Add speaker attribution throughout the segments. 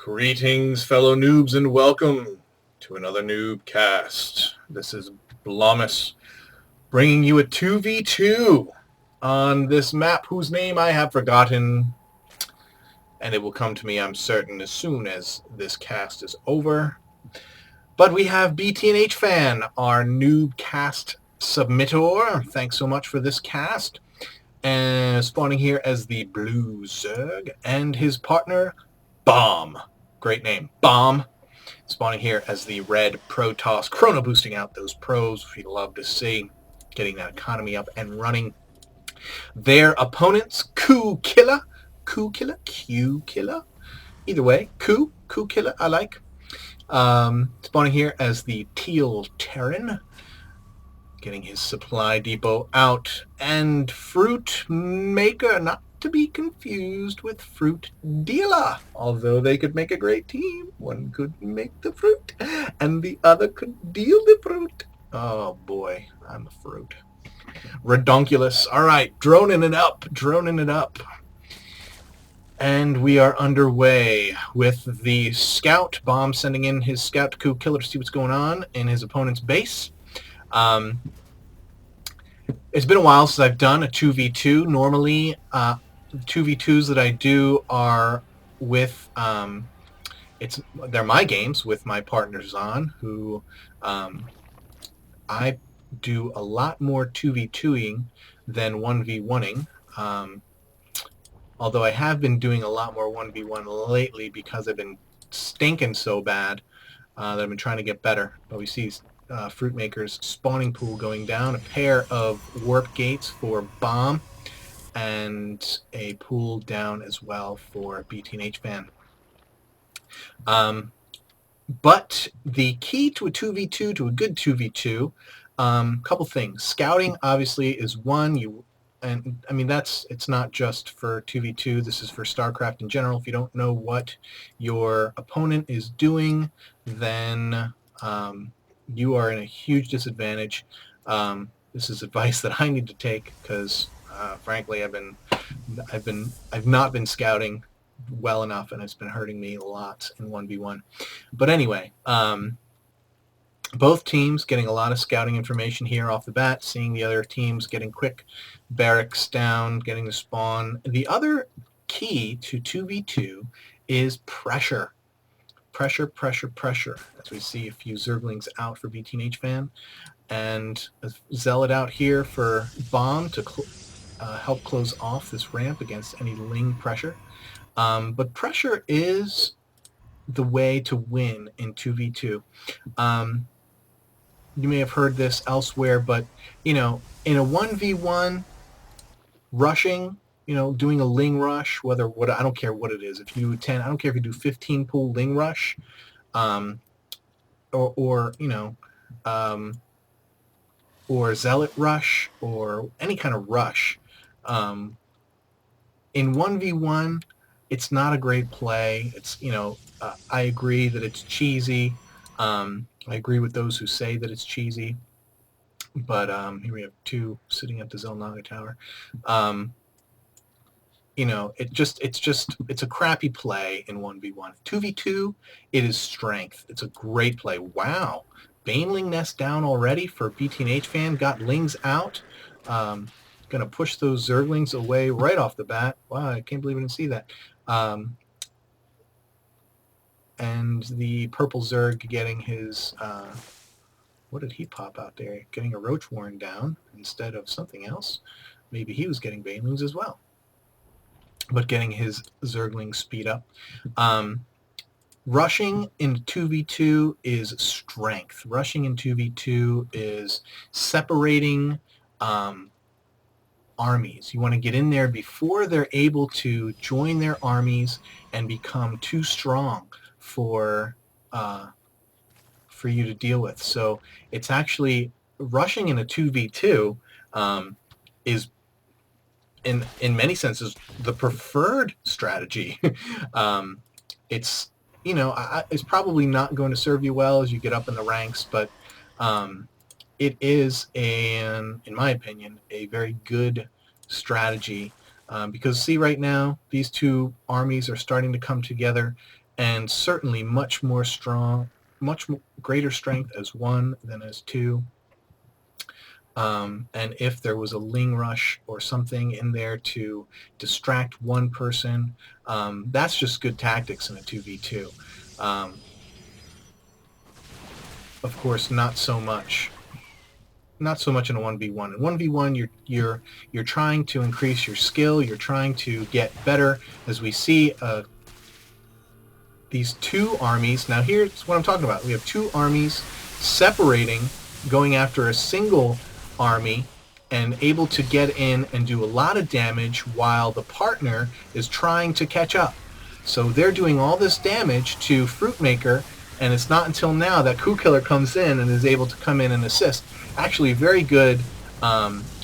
Speaker 1: Greetings, fellow noobs, and welcome to another Nuubcast. This is Blomus, bringing you a 2v2 on this map whose name I have forgotten, and it will come to me, I'm certain, as soon as this cast is over. But we have BTNHfan, our Nuubcast submitter. Thanks so much for this cast. And spawning here as the Blue Zerg, and his partner, Bomb. Great name, Bomb. Spawning here as the red Protoss, chrono boosting out those pros, which we love to see, getting that economy up and running. Their opponents, Q Killer, either way, Q Killer, I like. Spawning here as the Teal Terran, getting his supply depot out, and Fruit Maker, not to be confused with Fruit Dealer, although they could make a great team. One could make the fruit, and the other could deal the fruit. Oh boy, I'm a fruit. Redonkulous. All right, droning it up. And we are underway with the scout. Bomb sending in his scout to Coup Killer to see what's going on in his opponent's base. It's been a while since I've done a 2v2. Normally, 2v2s that I do are with, they're my games with my partners on, who I do a lot more 2v2ing than 1v1ing. Although I have been doing a lot more 1v1 lately because I've been stinking so bad that I've been trying to get better. But we see Fruit Maker's spawning pool going down, a pair of warp gates for Bomb, and a pool down as well for BTNHfan. But the key to a 2v2, to a good 2v2, couple things. Scouting obviously is one. And I mean, it's not just for 2v2, this is for StarCraft in general. If you don't know what your opponent is doing, then you are in a huge disadvantage. This is advice that I need to take because, frankly, I've not been scouting well enough, and it's been hurting me a lot in 1v1. But anyway, both teams getting a lot of scouting information here off the bat, seeing the other teams getting quick barracks down, getting the spawn. The other key to 2v2 is pressure. Pressure, as we see a few Zerglings out for BTNHfan, and a Zealot out here for Bomb to help close off this ramp against any Ling pressure. But pressure is the way to win in 2v2. You may have heard this elsewhere, but, in a 1v1, rushing, doing a Ling rush, I don't care what it is. If you do 10, I don't care if you do 15 pool Ling rush, or Zealot rush, or any kind of rush. In 1v1, it's not a great play. It's, I agree that it's cheesy. I agree with those who say that it's cheesy. But here we have two sitting at the Zelnaga Tower. It's a crappy play in 1v1. 2v2, it is strength. It's a great play. Wow. Baneling nest down already for BTNHfan. Got Lings out. Going to push those Zerglings away right off the bat. Wow, I can't believe I didn't see that. And the purple Zerg getting his... what did he pop out there? Getting a Roach Warren down instead of something else. Maybe he was getting Banelings as well. But getting his Zergling speed up. Rushing in 2v2 is strength. Rushing in 2v2 is separating armies. You want to get in there before they're able to join their armies and become too strong for you to deal with. So it's actually rushing in a 2v2 is in many senses the preferred strategy. It's it's probably not going to serve you well as you get up in the ranks, but it is in my opinion a very good strategy because see right now these two armies are starting to come together and certainly much greater strength as 1 than as 2. And if there was a Ling rush or something in there to distract one person, that's just good tactics in a 2v2. Of course, not so much in a 1v1. In 1v1, you're trying to increase your skill. You're trying to get better. As we see, these 2 armies. Now here's what I'm talking about. We have 2 armies separating, going after a single army, and able to get in and do a lot of damage while the partner is trying to catch up. So they're doing all this damage to Fruitmaker, and it's not until now that Coup Killer comes in and is able to come in and assist. Actually, very good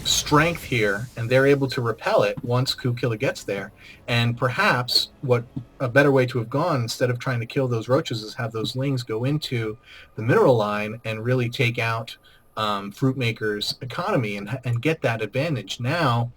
Speaker 1: strength here, and they're able to repel it once Coup Killer gets there. And perhaps what a better way to have gone, instead of trying to kill those roaches, is have those Lings go into the mineral line and really take out Fruitmaker's economy and get that advantage. Now,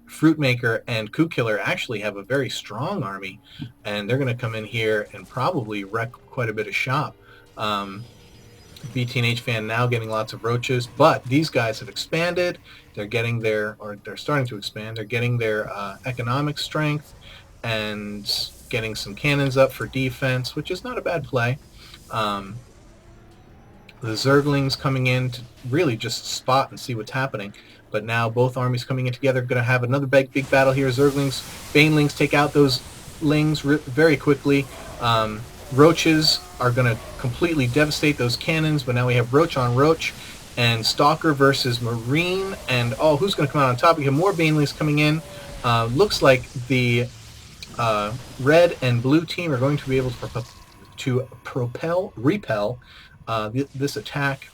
Speaker 1: Fruitmaker and Coup Killer actually have a very strong army, and they're going to come in here and probably wreck quite a bit of shop. BTNHfan now getting lots of roaches, but these guys have expanded. They're getting their, or they're starting to expand. They're getting their economic strength and getting some cannons up for defense, which is not a bad play. The Zerglings coming in to really just spot and see what's happening. But now both armies coming in together, going to have another big battle here. Zerglings, Banelings take out those Lings very quickly. Roaches are going to completely devastate those cannons, but now we have Roach on Roach and Stalker versus Marine. And oh, who's going to come out on top? We have more Banelings coming in. Looks like the red and blue team are going to be able to repel this attack,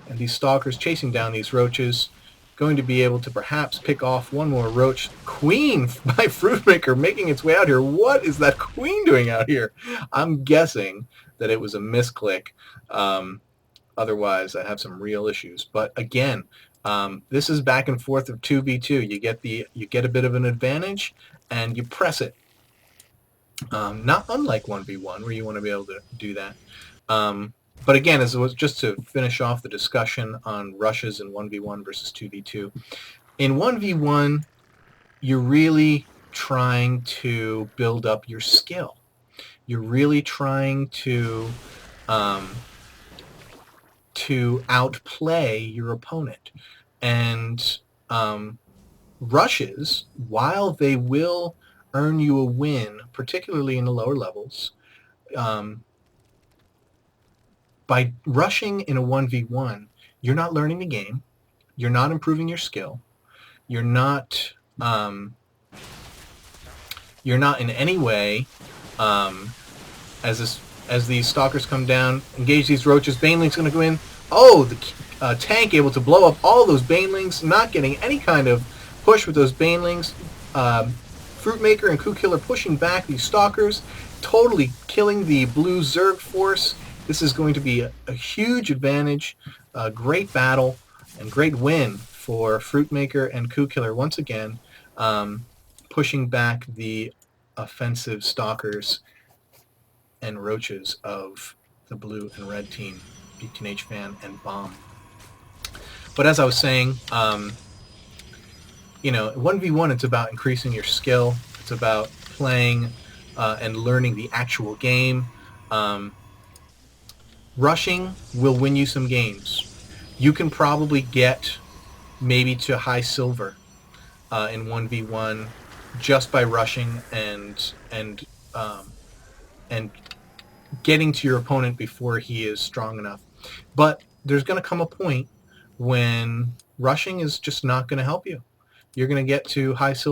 Speaker 1: and these Stalkers chasing down these roaches, going to be able to perhaps pick off one more roach. Queen by Fruitmaker making its way out here. What is that Queen doing out here? I'm guessing that it was a misclick. Otherwise, I have some real issues. But again, this is back and forth of 2v2. You get a bit of an advantage, and you press it. Not unlike 1v1, where you want to be able to do that. But again, as it was, just to finish off the discussion on rushes in 1v1 versus 2v2, in 1v1, you're really trying to build up your skill. You're really trying to outplay your opponent. And rushes, while they will earn you a win, particularly in the lower levels, by rushing in a 1v1, you're not learning the game, you're not improving your skill, you're not in any way, as these Stalkers come down, engage these roaches. Baneling's going to go in. Oh, the tank able to blow up all those Banelings, not getting any kind of push with those Banelings. Fruitmaker and Coup Killer pushing back these Stalkers, totally killing the blue Zerg force. This is going to be a huge advantage, a great battle, and great win for Fruitmaker and Coup Killer once again, pushing back the offensive Stalkers and roaches of the blue and red team, BTNHfan and Bomb. But as I was saying, 1v1, it's about increasing your skill. It's about playing and learning the actual game. Rushing will win you some games. You can probably get maybe to high silver in 1v1 just by rushing and getting to your opponent before he is strong enough. But there's going to come a point when rushing is just not going to help you. You're going to get to high silver